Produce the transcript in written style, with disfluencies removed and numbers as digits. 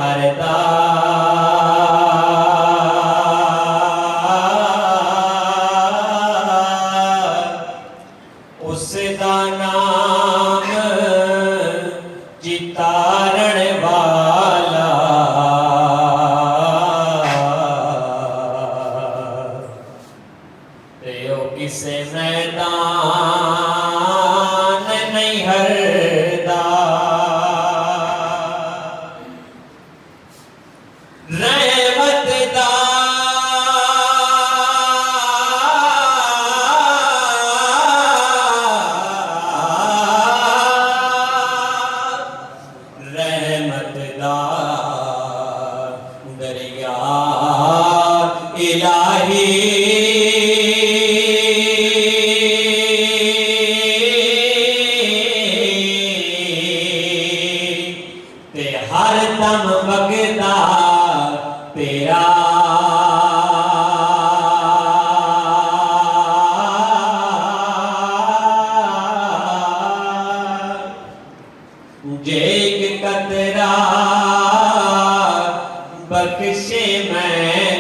हरदा उसदा नाम चितारण वाला ते ओ किसे मैदान नहीं हरदा रहमत दा रहमत दा दरिया इलाही ते हर दम वगदा तेरा जेक कतरा बख्शे मैं